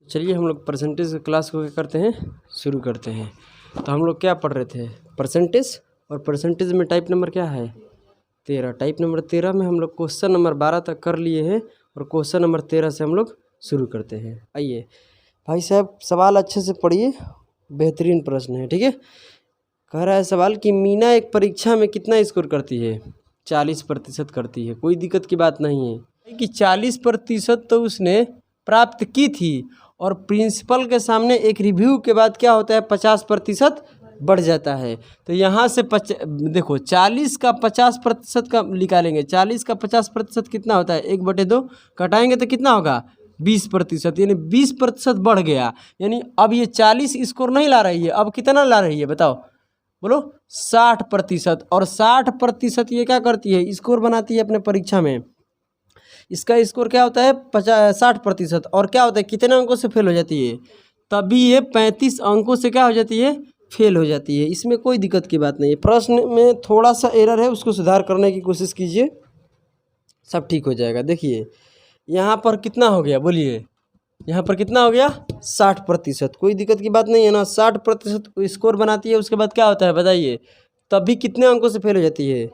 चलिए हम लोग परसेंटेज क्लास को क्या करते हैं, शुरू करते हैं। तो हम लोग क्या पढ़ रहे थे, परसेंटेज, और परसेंटेज में टाइप नंबर क्या है 13। टाइप नंबर 13 में हम लोग क्वेश्चन नंबर 12 तक कर लिए हैं और क्वेश्चन नंबर 13 से हम लोग शुरू करते हैं। आइए भाई साहब, सवाल अच्छे से पढ़िए, बेहतरीन प्रश्न है। ठीक है, कह रहा है सवाल कि मीना एक परीक्षा में कितना स्कोर करती है, 40% करती है। कोई दिक्कत की बात नहीं है कि 40% तो उसने प्राप्त की थी, और प्रिंसिपल के सामने एक रिव्यू के बाद क्या होता है 50% बढ़ जाता है। तो यहाँ से देखो 40 का 50% का निकालेंगे, 40 का 50% कितना होता है 1/2, कटाएंगे तो कितना होगा 20%, यानी 20% बढ़ गया। यानी अब ये 40 स्कोर नहीं ला रही है, अब कितना ला रही है बताओ, बोलो 60%। और 60% ये क्या करती है, स्कोर बनाती है अपने परीक्षा में। इसका स्कोर क्या होता है 60%, और क्या होता है कितने अंकों से फेल हो जाती है, तभी ये 35 अंकों से क्या हो जाती है, फेल हो जाती है। इसमें कोई दिक्कत की बात नहीं है। प्रश्न में थोड़ा सा एरर है, उसको सुधार करने की कोशिश कीजिए, सब ठीक हो जाएगा। देखिए यहाँ पर कितना हो गया, बोलिए यहाँ पर कितना हो गया 60%। कोई दिक्कत की बात नहीं है ना, 60% स्कोर बनाती है। उसके बाद क्या होता है बताइए, तभी कितने अंकों से फेल हो जाती है,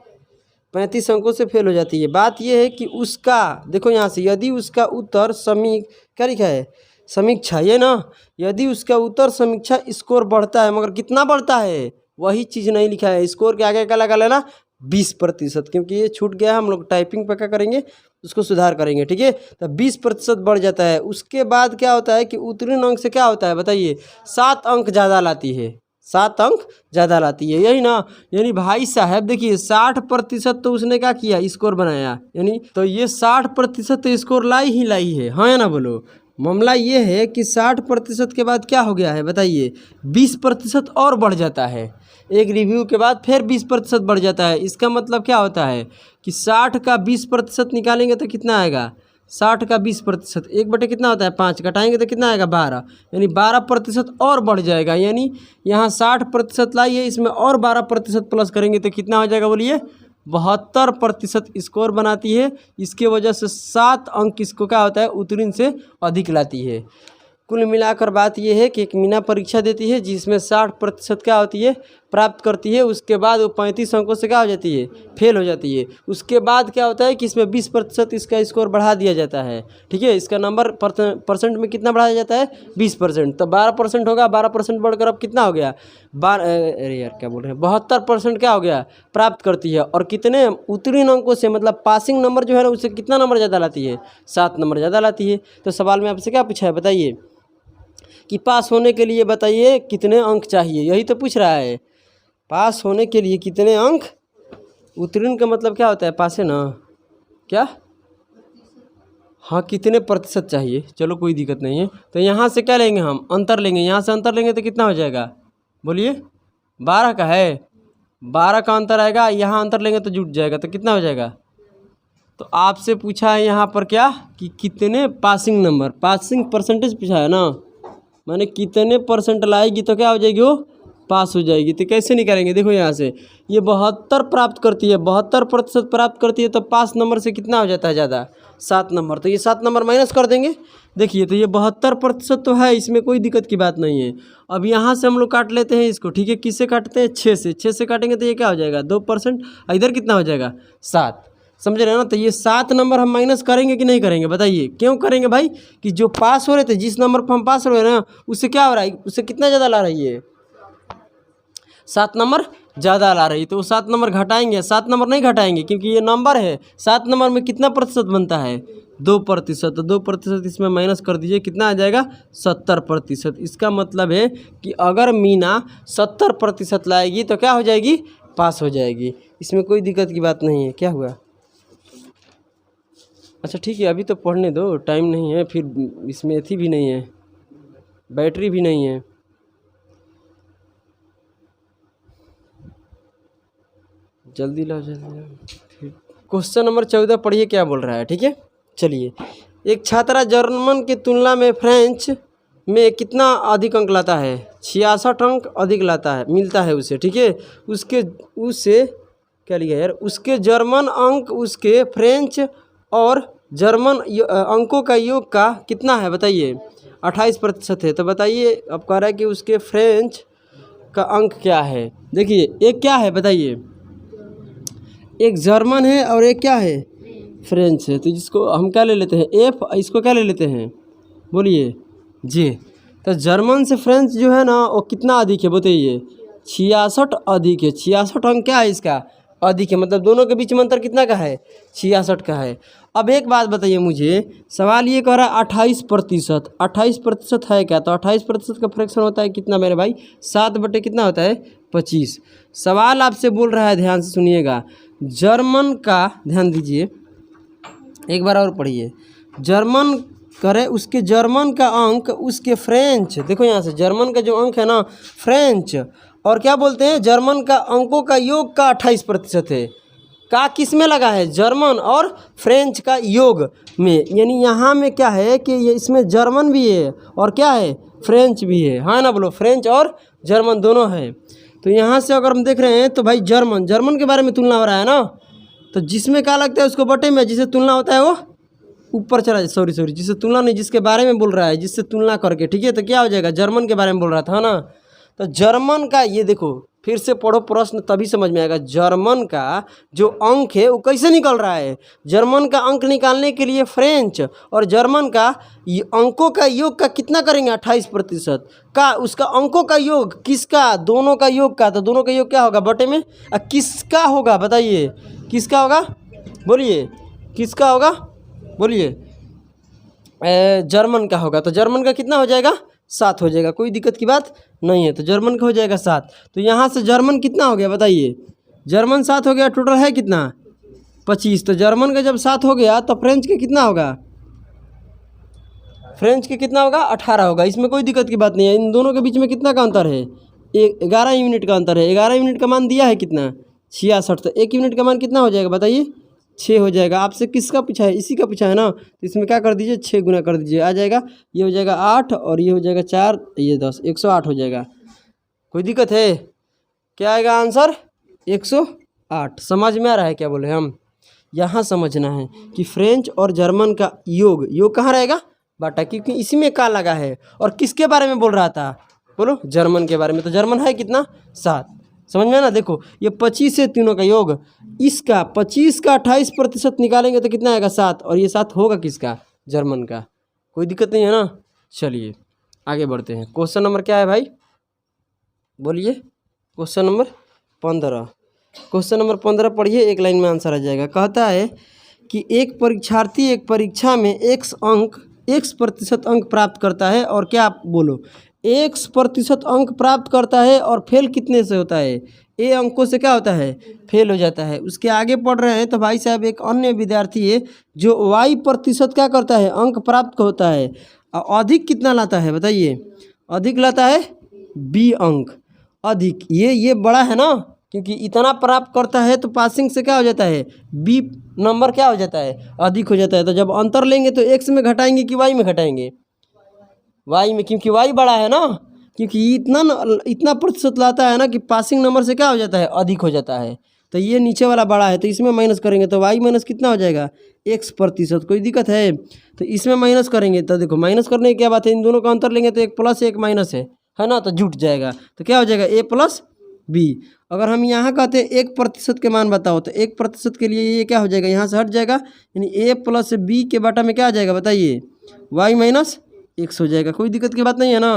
35 अंकों से फेल हो जाती है। बात यह है कि उसका देखो यहाँ से, यदि उसका उत्तर क्या लिखा है, समीक्षा, ये ना, यदि उसका उत्तर समीक्षा स्कोर बढ़ता है, मगर कितना बढ़ता है वही चीज़ नहीं लिखा है। स्कोर के आगे क्या लगा लेना 20%, क्योंकि ये छूट गया। हम लोग टाइपिंग पर क्या करेंगे, उसको सुधार करेंगे। ठीक है, तो 20% बढ़ जाता है। उसके बाद क्या होता है कि उत्तीर्ण अंक से क्या होता है बताइए, 7 अंक ज़्यादा लाती है, 7 अंक ज़्यादा लाती है, यही ना। यानी भाई साहब देखिए 60% तो उसने क्या किया, स्कोर बनाया, यानी तो ये 60% तो स्कोर लाई है, हाँ या ना बोलो। मामला ये है कि 60% के बाद क्या हो गया है बताइए, 20% और बढ़ जाता है। एक रिव्यू के बाद फिर 20% बढ़ जाता है। इसका मतलब क्या होता है कि 60 का 20% निकालेंगे तो कितना आएगा, 60 का 20%, 1/, कितना होता है 5, घटाएंगे तो कितना आएगा 12, यानी 12% और बढ़ जाएगा। यानी यहाँ 60% लाई है, इसमें और 12% प्लस करेंगे तो कितना हो जाएगा बोलिए, 72% स्कोर बनाती है। इसके वजह से 7 अंक इसको क्या होता है उत्तीर्ण से अधिक लाती है। कुल मिलाकर बात यह है कि एक मीना परीक्षा देती है जिसमें 60% क्या होती है प्राप्त करती है। उसके बाद वो 35 अंकों से क्या हो जाती है, फेल हो जाती है। उसके बाद क्या होता है कि इसमें 20% इसका स्कोर बढ़ा दिया जाता है। ठीक है, इसका नंबर परसेंट में कितना बढ़ाया जाता है 20%, तो 12% होगा। 12% बढ़कर अब कितना हो गया, अरे यार क्या बोल रहे हैं, 72% क्या हो गया प्राप्त करती है। और कितने उत्तीर्ण अंकों से, मतलब पासिंग नंबर जो है ना, उससे कितना नंबर ज़्यादा लाती है, 7 नंबर ज़्यादा लाती है। तो सवाल में आपसे क्या पूछा है बताइए कि पास होने के लिए बताइए कितने अंक चाहिए, यही तो पूछ रहा है। पास होने के लिए कितने अंक, उत्तीर्ण का मतलब क्या होता है पास है ना, क्या, हाँ कितने प्रतिशत चाहिए। चलो कोई दिक्कत नहीं है। तो यहाँ से क्या लेंगे हम, अंतर लेंगे। यहाँ से अंतर लेंगे तो कितना हो जाएगा बोलिए, 12 का है, 12 का अंतर आएगा। यहाँ अंतर लेंगे तो जुट जाएगा, तो कितना हो जाएगा। तो आपसे पूछा है यहाँ पर क्या कि कितने पासिंग नंबर, पासिंग परसेंटेज पूछा है ना, माने कितने % लाएगी तो क्या हो जाएगी, वो पास हो जाएगी। तो कैसे निकालेंगे, देखो यहाँ से ये 72 प्राप्त करती है, 72% प्राप्त करती है, तो पास नंबर से कितना हो जाता है ज़्यादा, 7 नंबर। तो ये 7 नंबर माइनस कर देंगे। देखिए तो ये 72% तो है, इसमें कोई दिक्कत की बात नहीं है। अब यहाँ से हम लोग काट लेते हैं इसको। ठीक है, किससे काटते हैं, 6 से। 6 से काटेंगे तो ये क्या हो जाएगा 2%, इधर कितना हो जाएगा 7, समझ रहे हो ना। तो ये 7 नंबर हम माइनस करेंगे कि नहीं करेंगे बताइए, क्यों करेंगे भाई, कि जो पास हो रहे थे, जिस नंबर पर हम पास हो रहे हैं ना, उससे क्या हो रहा है, उससे कितना ज़्यादा ला रही है, 7 नंबर ज़्यादा ला रही है। तो वो 7 नंबर घटाएंगे, 7 नंबर नहीं घटाएंगे, क्योंकि ये नंबर है। 7 नंबर में कितना प्रतिशत बनता है 2%, तो 2% इसमें माइनस कर दीजिए, कितना आ जाएगा 70%। इसका मतलब है कि अगर मीना 70% लाएगी तो क्या हो जाएगी, पास हो जाएगी। इसमें कोई दिक्कत की बात नहीं है। क्या हुआ, अच्छा ठीक है, अभी तो पढ़ने दो, टाइम नहीं है, फिर इसमें एथी भी नहीं है, बैटरी भी नहीं है। जल्दी लाओ जल्दी लाओ। क्वेश्चन नंबर 14 पढ़िए क्या बोल रहा है। ठीक है, चलिए। एक छात्रा जर्मन की तुलना में फ्रेंच में कितना अधिक अंक लाता है, 66 अंक अधिक लाता है, मिलता है उसे। ठीक है, उससे क्या लिखा यार, उसके जर्मन अंक उसके फ्रेंच और जर्मन अंकों का योग का कितना है बताइए। 28% है। तो बताइए, अब कह रहा है कि उसके फ्रेंच का अंक क्या है। देखिए एक क्या है बताइए, एक जर्मन है और एक क्या है, फ्रेंच है। तो जिसको हम क्या ले लेते हैं, एफ, इसको क्या ले लेते हैं, बोलिए, जे। तो जर्मन से फ्रेंच जो है ना वो कितना अधिक है बताइए, 66 अधिक है। 66 अंक क्या है इसका, अधिक है। मतलब दोनों के बीच में अंतर कितना का है, 66 का है। अब एक बात बताइए मुझे, सवाल ये कह रहा है 28%। 28% है क्या, तो 28% का फ्रैक्शन होता है कितना मेरे भाई, 7 बटे कितना होता है, 25। सवाल आपसे बोल रहा है, ध्यान से सुनिएगा, जर्मन का, ध्यान दीजिए एक बार और पढ़िए, जर्मन करे उसके जर्मन का अंक उसके फ्रेंच, देखो यहाँ से जर्मन का जो अंक है ना फ्रेंच, और क्या बोलते हैं, जर्मन का अंकों का योग का 28% है। का किस में लगा है, जर्मन और फ्रेंच का योग में, यानी यहाँ में क्या है कि ये इसमें जर्मन भी है और क्या है, फ्रेंच भी है, हाँ ना बोलो, फ्रेंच और जर्मन दोनों है। तो यहाँ से अगर हम देख रहे हैं तो भाई जर्मन के बारे में तुलना हो रहा है ना, तो जिसमें क्या लगता है उसको बटे में, जिससे तुलना होता है वो ऊपर चला, सॉरी जिससे तुलना नहीं, जिसके बारे में बोल रहा है, जिससे तुलना करके, ठीक है। तो क्या हो जाएगा, जर्मन के बारे में बोल रहा था ना, तो जर्मन का ये देखो, फिर से पढ़ो प्रश्न तभी समझ में आएगा। जर्मन का जो अंक है वो कैसे निकल रहा है, जर्मन का अंक निकालने के लिए फ्रेंच और जर्मन का अंकों का योग का कितना करेंगे, 28% का, उसका अंकों का योग किसका, दोनों का योग का। तो दोनों का योग क्या होगा, बटे में, किसका होगा बताइए, किसका होगा, बोलिए किसका होगा, बोलिए, जर्मन का होगा। तो जर्मन का कितना हो जाएगा, 7 हो जाएगा, कोई दिक्कत की बात नहीं है। तो जर्मन का हो जाएगा 7। तो यहाँ से जर्मन कितना हो गया बताइए, जर्मन 7 हो गया, टोटल है कितना, 25। तो जर्मन का जब 7 हो गया तो फ्रेंच के कितना होगा, फ्रेंच के कितना होगा, 18 होगा। इसमें कोई दिक्कत की बात नहीं है। इन दोनों के बीच में कितना का अंतर है, 11 यूनिट का अंतर है। 11 यूनिट का मान दिया है कितना, 66। तो 1 यूनिट का मान कितना हो जाएगा बताइए, 6 हो जाएगा। आपसे किसका पूछा है, इसी का पूछा है ना, तो इसमें क्या कर दीजिए, 6 गुना कर दीजिए, आ जाएगा, ये हो जाएगा 8 और ये हो जाएगा 4, ये 10, 108 हो जाएगा। कोई दिक्कत है, क्या आएगा आंसर, 108। समझ में आ रहा है क्या बोले हम, यहाँ समझना है कि फ्रेंच और जर्मन का योग कहाँ रहेगा, बाटा, क्योंकि इसी में का लगा है। और किसके बारे में बोल रहा था, बोलो, जर्मन के बारे में। तो जर्मन है कितना, 7। समझ में ना, देखो ये 25 है तीनों का योग, इसका 25 का 28% निकालेंगे तो कितना आएगा, 7, और ये 7 होगा किसका, जर्मन का। कोई दिक्कत नहीं है ना। चलिए आगे बढ़ते हैं। क्वेश्चन नंबर क्या है भाई, बोलिए, क्वेश्चन नंबर 15। क्वेश्चन नंबर 15 पढ़िए, एक लाइन में आंसर आ जाएगा। कहता है कि एक परीक्षार्थी एक परीक्षा में x% अंक प्राप्त करता है, और क्या, आप बोलो, x% अंक प्राप्त करता है और फेल कितने से होता है, ए अंकों से क्या होता है, फेल हो जाता है। उसके आगे पढ़ रहे हैं तो भाई साहब एक अन्य विद्यार्थी है जो y% क्या करता है, अंक प्राप्त होता है, अधिक कितना लाता है बताइए, अधिक लाता है b अंक अधिक। ये बड़ा है ना, क्योंकि इतना प्राप्त करता है तो पासिंग से क्या हो जाता है, बी नंबर क्या हो जाता है, अधिक हो जाता है। तो जब अंतर लेंगे तो x में घटाएंगे कि y में घटाएंगे, y में, क्योंकि y बड़ा है ना, क्योंकि इतना प्रतिशत लाता है ना कि पासिंग नंबर से क्या हो जाता है, अधिक हो जाता है। तो ये नीचे वाला बड़ा है तो इसमें माइनस करेंगे तो y माइनस कितना हो जाएगा, x%। कोई दिक्कत है, तो इसमें माइनस करेंगे तो देखो माइनस करने की क्या बात है, इन दोनों का अंतर लेंगे तो एक प्लस एक माइनस है ना, तो जुट जाएगा। तो क्या हो जाएगा, a प्लस b। अगर हम यहाँ कहते हैं 1% के मान बताओ, तो 1% के लिए ये क्या हो जाएगा, यहाँ से हट जाएगा, यानी a प्लस b के बाटा में क्या आ जाएगा बताइए, y माइनस x हो जाएगा। कोई दिक्कत की बात नहीं है ना।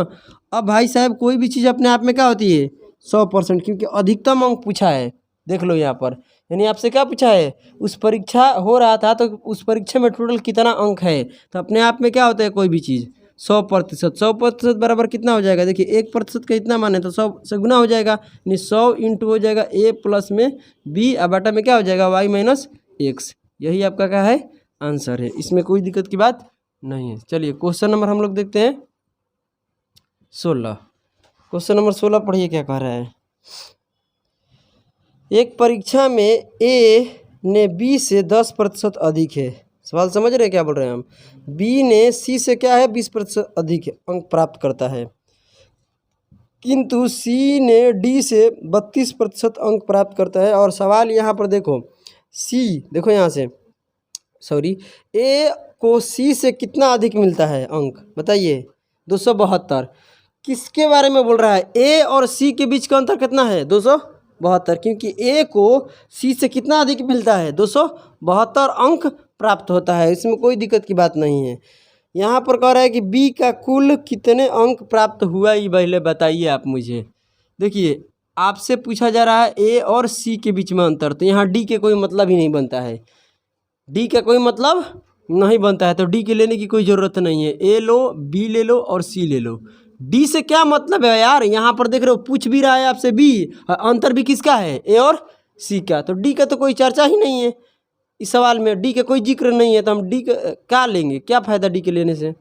अब भाई साहब कोई भी चीज़ अपने आप में क्या होती है, 100%, क्योंकि अधिकतम अंक पूछा है, देख लो यहाँ पर, यानी आपसे क्या पूछा है, उस परीक्षा हो रहा था तो उस परीक्षा में टोटल कितना अंक है, तो अपने आप में क्या होता है कोई भी चीज़ 100%। 100% बराबर कितना हो जाएगा, देखिए 1% का इतना मान है तो 100 से गुना हो जाएगा, यानी 100 इंटू हो जाएगा a प्लस में b, और बाटा में क्या हो जाएगा y माइनस x। यही आपका क्या है, आंसर है, इसमें कोई दिक्कत की बात नहीं है। चलिए क्वेश्चन नंबर हम लोग देखते हैं 16। क्वेश्चन नंबर 16 पढ़िए, क्या कह रहा है। एक परीक्षा में a ने b से 10% अधिक है, सवाल समझ रहे हैं क्या बोल रहे हैं हम, b ने c से क्या है 20% अधिक अंक प्राप्त करता है, किंतु c ने d से 32% अंक प्राप्त करता है। और सवाल यहाँ पर देखो, c देखो यहाँ से, सॉरी, a को c से कितना अधिक मिलता है अंक बताइए, 272। किसके बारे में बोल रहा है? ए और सी के बीच का अंतर कितना है? 272, क्योंकि ए को सी से कितना अधिक मिलता है? 272 अंक प्राप्त होता है, इसमें कोई दिक्कत की बात नहीं है। यहाँ पर कह रहा है कि बी का कुल कितने अंक प्राप्त हुआ, ये पहले बताइए आप मुझे। देखिए आपसे पूछा जा रहा है ए और सी के बीच में अंतर, तो यहाँ डी के कोई मतलब ही नहीं बनता है, डी का कोई मतलब नहीं बनता है, तो डी के लेने की कोई ज़रूरत नहीं है। ए लो, बी ले लो और सी ले लो। डी से क्या मतलब है यार? यहाँ पर देख रहे हो पूछ भी रहा है आपसे बी, अंतर भी किसका है? ए और सी का। तो डी का तो कोई चर्चा ही नहीं है इस सवाल में, डी का कोई जिक्र नहीं है, तो हम डी का क्या लेंगे? क्या फ़ायदा डी के लेने से?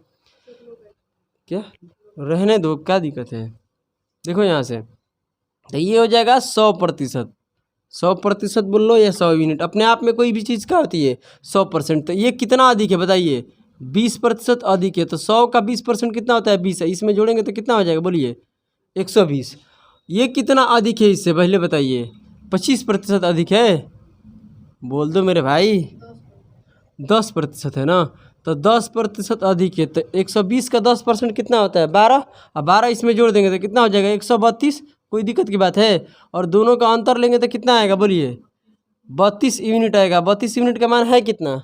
क्या रहने दो, क्या दिक्कत है? देखो यहाँ से तो ये हो जाएगा 100%। 100% बोल लो या 100 यूनिट, अपने आप में कोई भी चीज़ क्या होती है? 100%। तो ये कितना अधिक है बताइए? 20% अधिक है। तो 100 का 20% कितना होता है? 20 है। इसमें जोड़ेंगे तो कितना हो जाएगा बोलिए? 120। ये कितना अधिक है इससे पहले बताइए? 25% अधिक है। बोल दो मेरे भाई, 10% है ना, तो 10% अधिक है। तो 120 का 10% कितना होता है? 12। अब 12 इसमें जोड़ देंगे तो कितना हो जाएगा? 132। कोई दिक्कत की बात है? और दोनों का अंतर लेंगे तो कितना आएगा बोलिए? 32 यूनिट आएगा। 32 यूनिट का मान है कितना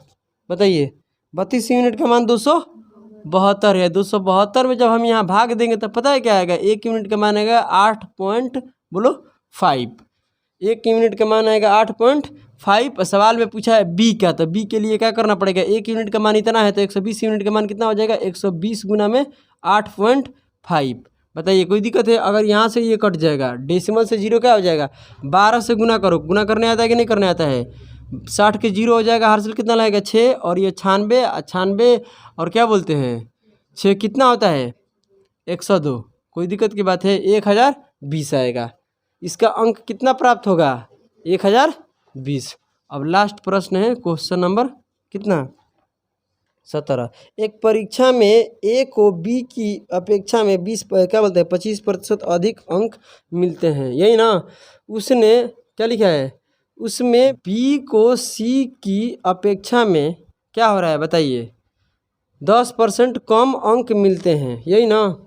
बताइए? 32 यूनिट का मान 272 है। 272 में जब हम यहाँ भाग देंगे तो पता है क्या आएगा? 1 यूनिट का मान आएगा 8.5। 1 यूनिट का मान आएगा 8.5। सवाल में पूछा है बी का, तो बी के लिए क्या करना पड़ेगा? 1 यूनिट का मान इतना है, तो 120 यूनिट का मान कितना हो जाएगा? 120 गुना में 8.5। बताइए कोई दिक्कत है? अगर यहाँ से ये कट जाएगा, डेसिमल से जीरो क्या हो जाएगा? 12 से गुना करो। गुना करने आता है कि नहीं करने आता है? 60 के जीरो हो जाएगा, हासिल कितना लगेगा? 6। और ये 96 और क्या बोलते हैं 6 कितना होता है? 102। कोई दिक्कत की बात है? 1020 आएगा। इसका अंक कितना प्राप्त होगा? 1020। अब लास्ट प्रश्न है क्वेश्चन नंबर कितना? 17। एक परीक्षा में ए को बी की अपेक्षा में 25% अधिक अंक मिलते हैं, यही ना? उसने क्या लिखा है? उसमें बी को सी की अपेक्षा में क्या हो रहा है बताइए? 10% कम अंक मिलते हैं, यही ना?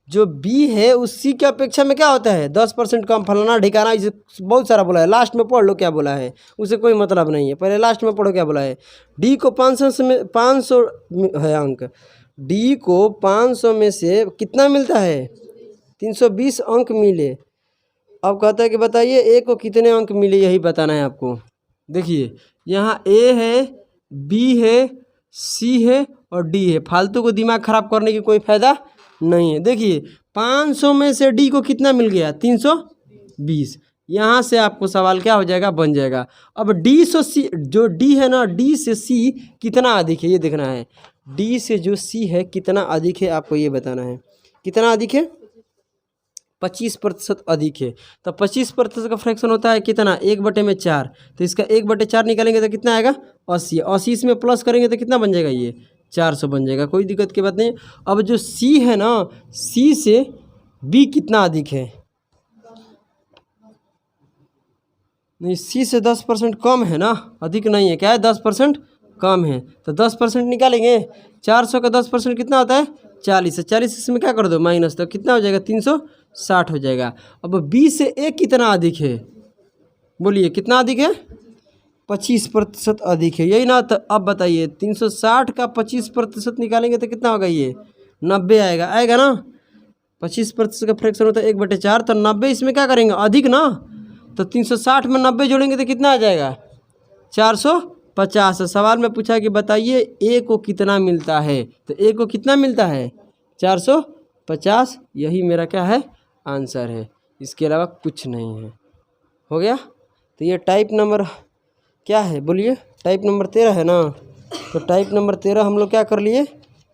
जो बी है उस सी की अपेक्षा में क्या होता है? 10% कम, फलाना ढिकाना, इसे बहुत सारा बोला है। लास्ट में पढ़ लो क्या बोला है, उसे कोई मतलब नहीं है, पहले लास्ट में पढ़ो क्या बोला है। डी को 500 है अंक, डी को 500 में से कितना मिलता है? 320 अंक मिले। अब कहता है कि बताइए ए को कितने अंक मिले, यही बताना है आपको। देखिए यहाँ ए है, बी है, सी है और डी है। फालतू को दिमाग खराब करने की कोई फ़ायदा नहीं है। देखिए 500 में से डी को कितना मिल गया? 320। यहाँ से आपको सवाल क्या हो जाएगा? बन जाएगा। अब डी से सी, जो डी है ना, डी से सी कितना अधिक है ये देखना है। डी से जो सी है कितना अधिक है आपको ये बताना है। कितना अधिक है? 25% अधिक है। तो 25% का फ्रैक्शन होता है कितना? 1/4। तो इसका 1/4 निकालेंगे तो कितना आएगा? 80। 80 इसमें प्लस करेंगे तो कितना बन जाएगा? ये 400 बन जाएगा। कोई दिक्कत की बात नहीं। अब जो सी है ना, सी से बी कितना अधिक है? नहीं, सी से 10% कम है ना, अधिक नहीं है। क्या है? 10% कम है। तो 10% निकालेंगे। 400 का 10% कितना होता है? 40। 40 इसमें क्या कर दो? माइनस, तो कितना हो जाएगा? 360 हो जाएगा। अब बी से ए कितना अधिक है बोलिए? कितना अधिक है? 25% अधिक है, यही ना? तो अब बताइए 360 का 25% निकालेंगे तो कितना होगा? ये 90 आएगा। आएगा ना? 25% का फ्रैक्शन होता है 1/4, तो 90 इसमें क्या करेंगे? अधिक ना, तो 360 में 90 जोड़ेंगे तो कितना आ जाएगा? 450। सवाल में पूछा कि बताइए ए को कितना मिलता है, तो ए को कितना मिलता है? 450। यही मेरा क्या है? आंसर है, इसके अलावा कुछ नहीं है। हो गया? तो ये टाइप नंबर क्या है बोलिए? टाइप नंबर 13 है ना? तो टाइप नंबर 13 हम लोग क्या कर लिए?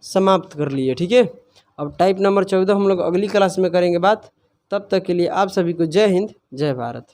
समाप्त कर लिए। ठीक है, अब टाइप नंबर 14 हम लोग अगली क्लास में करेंगे बात। तब तक के लिए आप सभी को जय हिंद, जय भारत।